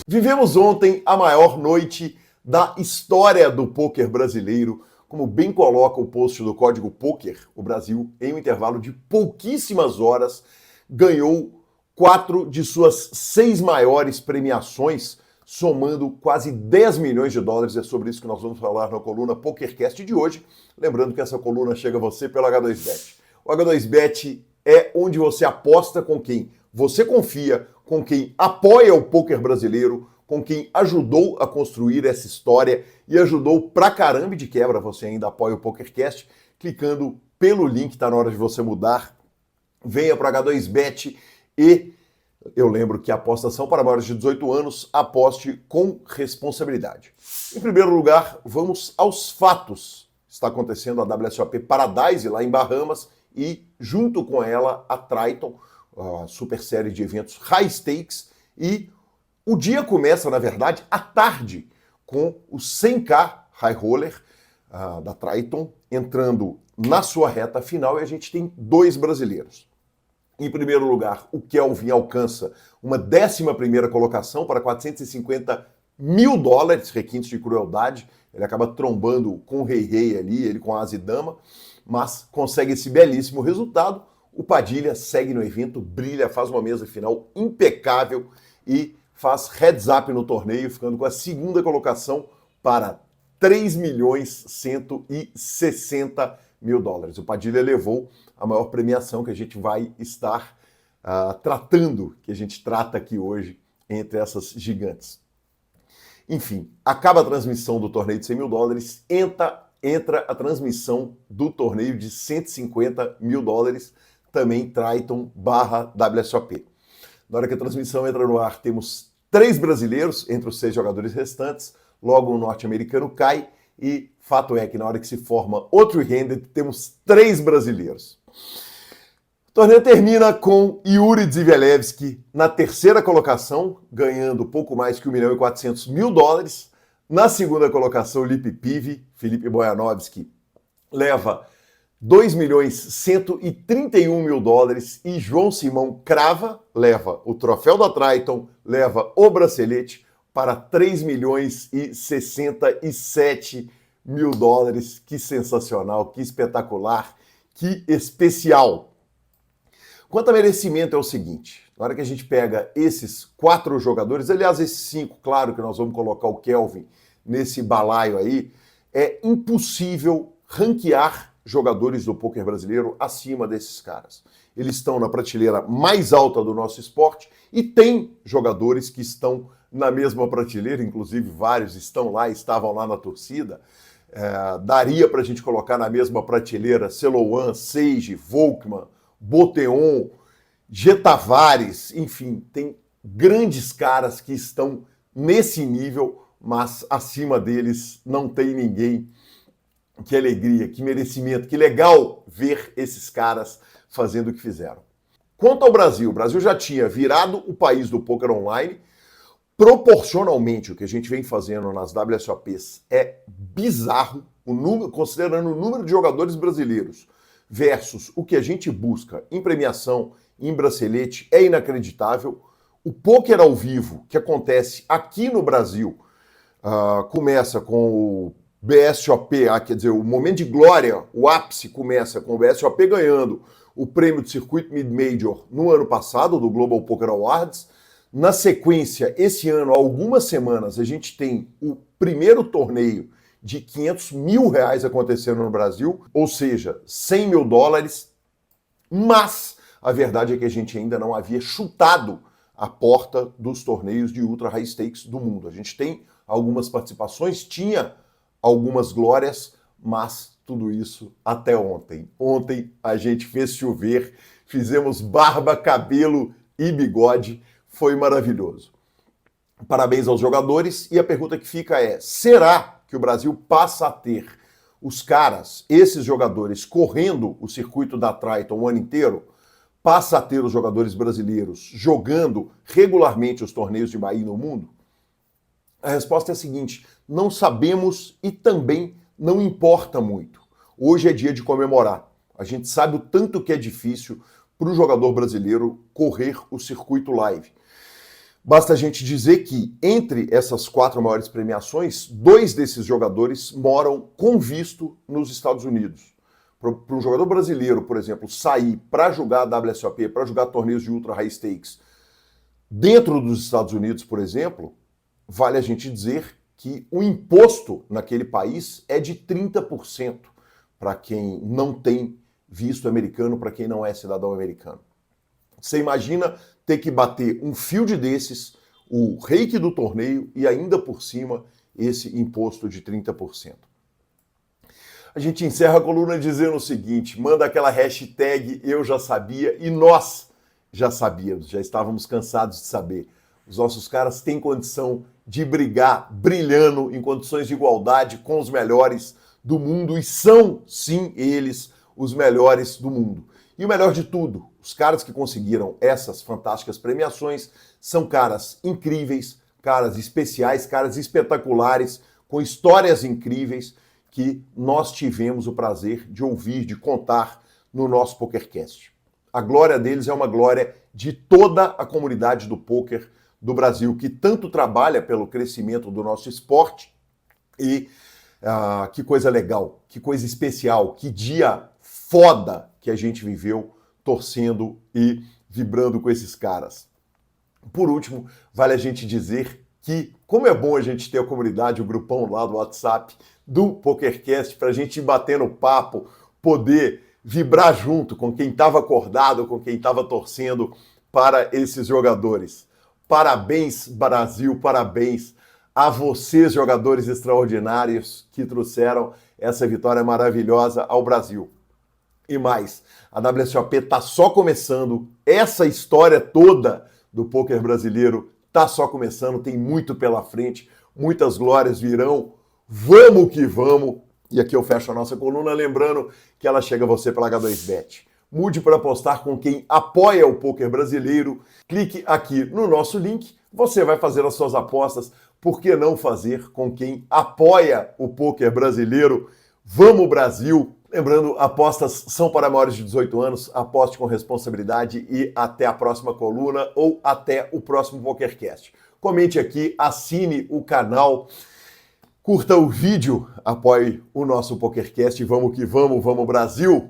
Vivemos ontem a maior noite da história do pôquer brasileiro. Como bem coloca o post do Código Pôquer, o Brasil, em um intervalo de pouquíssimas horas, ganhou 4 de suas 6 maiores premiações, somando quase 10 milhões de dólares. É sobre isso que nós vamos falar na coluna PokerCast de hoje. Lembrando que essa coluna chega a você pelo H2Bet. O H2Bet é onde você aposta com quem você confia, com quem apoia o pôquer brasileiro, com quem ajudou a construir essa história e ajudou pra caramba de quebra. Você ainda apoia o PokerCast clicando pelo link, tá na hora de você mudar. Venha para H2Bet e eu lembro que apostas são para maiores de 18 anos, aposte com responsabilidade. Em primeiro lugar, vamos aos fatos. Está acontecendo a WSOP Paradise lá em Bahamas e junto com ela a Triton, a super série de eventos high stakes, e o dia começa, na verdade, à tarde, com o 100K High Roller da Triton entrando na sua reta final e a gente tem 2 brasileiros. Em primeiro lugar, o Kelvin alcança uma 11ª colocação para 450 mil dólares, requintes de crueldade. Ele acaba trombando com o Rei ali, ele com a Asa e Dama, mas consegue esse belíssimo resultado. O Padilha segue no evento, brilha, faz uma mesa final impecável e faz heads up no torneio, ficando com a 2ª colocação para 3.160 mil dólares. O Padilha levou a maior premiação que a gente vai estar tratando, que a gente trata aqui hoje entre essas gigantes. Enfim, acaba a transmissão do torneio de 100 mil dólares, entra a transmissão do torneio de 150 mil dólares, também Triton /WSOP. Na hora que a transmissão entra no ar, temos 3 brasileiros entre os 6 jogadores restantes, logo o norte-americano cai, e fato é que na hora que se forma outro handed, temos 3 brasileiros. O torneio termina com Yuri Zivelevski na 3ª colocação, ganhando pouco mais que 1.400 mil dólares. Na 2ª colocação, Lipe Pive, Felipe Boyanovski, leva 2.131 mil dólares e João Simão Crava leva o troféu da Triton, leva o bracelete para 3.067 mil dólares. Que sensacional, que espetacular, que especial. Quanto a merecimento é o seguinte, na hora que a gente pega esses 4 jogadores, aliás, esses 5, claro que nós vamos colocar o Kelvin nesse balaio aí, é impossível ranquear jogadores do pôquer brasileiro acima desses caras. Eles estão na prateleira mais alta do nosso esporte e tem jogadores que estão na mesma prateleira, inclusive vários estavam lá na torcida. Daria para a gente colocar na mesma prateleira Celouan, Sage, Volkmann, Boteon, G. Tavares, enfim, tem grandes caras que estão nesse nível, mas acima deles não tem ninguém. Que alegria, que merecimento, que legal ver esses caras fazendo o que fizeram. Quanto ao Brasil, o Brasil já tinha virado o país do poker online. Proporcionalmente, o que a gente vem fazendo nas WSOPs é bizarro, considerando o número de jogadores brasileiros versus o que a gente busca em premiação, em bracelete, é inacreditável. O poker ao vivo, que acontece aqui no Brasil, começa com o BSOP, quer dizer, o momento de glória, o ápice começa com o BSOP ganhando o prêmio de circuito Mid-Major no ano passado, do Global Poker Awards. Na sequência, esse ano, há algumas semanas, a gente tem o primeiro torneio de 500 mil reais acontecendo no Brasil, ou seja, 100 mil dólares, mas a verdade é que a gente ainda não havia chutado a porta dos torneios de ultra high stakes do mundo. A gente tem algumas participações, tinha algumas glórias, mas tudo isso até ontem. Ontem a gente fez chover, fizemos barba, cabelo e bigode, foi maravilhoso. Parabéns aos jogadores e a pergunta que fica é, será que o Brasil passa a ter os caras, esses jogadores, correndo o circuito da Triton o ano inteiro? Passa a ter os jogadores brasileiros jogando regularmente os torneios de Bahia no mundo? A resposta é a seguinte, não sabemos e também não importa muito. Hoje é dia de comemorar. A gente sabe o tanto que é difícil para o jogador brasileiro correr o circuito live. Basta a gente dizer que, entre essas 4 maiores premiações, 2 desses jogadores moram com visto nos Estados Unidos. Para um jogador brasileiro, por exemplo, sair para jogar WSOP, para jogar torneios de ultra high stakes dentro dos Estados Unidos, por exemplo, vale a gente dizer que o imposto naquele país é de 30% para quem não tem visto americano, para quem não é cidadão americano. Você imagina ter que bater um field desses, o rake do torneio e ainda por cima esse imposto de 30%. A gente encerra a coluna dizendo o seguinte, manda aquela hashtag eu já sabia e nós já sabíamos, já estávamos cansados de saber. Os nossos caras têm condição de brigar brilhando em condições de igualdade com os melhores do mundo e são, sim, eles os melhores do mundo. E o melhor de tudo, os caras que conseguiram essas fantásticas premiações são caras incríveis, caras especiais, caras espetaculares, com histórias incríveis que nós tivemos o prazer de ouvir, de contar no nosso PokerCast. A glória deles é uma glória de toda a comunidade do poker do Brasil, que tanto trabalha pelo crescimento do nosso esporte e que coisa legal, que coisa especial, que dia foda que a gente viveu torcendo e vibrando com esses caras. Por último, vale a gente dizer que, como é bom a gente ter a comunidade, o grupão lá do WhatsApp do PokerCast, para a gente ir batendo papo, poder vibrar junto com quem estava acordado, com quem estava torcendo para esses jogadores. Parabéns, Brasil, parabéns a vocês, jogadores extraordinários que trouxeram essa vitória maravilhosa ao Brasil. E mais, a WSOP está só começando, essa história toda do poker brasileiro está só começando, tem muito pela frente, muitas glórias virão, vamos que vamos. E aqui eu fecho a nossa coluna, lembrando que ela chega a você pela H2Bet. Mude para apostar com quem apoia o poker brasileiro. Clique aqui no nosso link, você vai fazer as suas apostas. Por que não fazer com quem apoia o poker brasileiro? Vamos, Brasil! Lembrando, apostas são para maiores de 18 anos, aposte com responsabilidade e até a próxima coluna ou até o próximo PokerCast. Comente aqui, assine o canal, curta o vídeo, apoie o nosso PokerCast. Vamos que vamos, vamos, Brasil!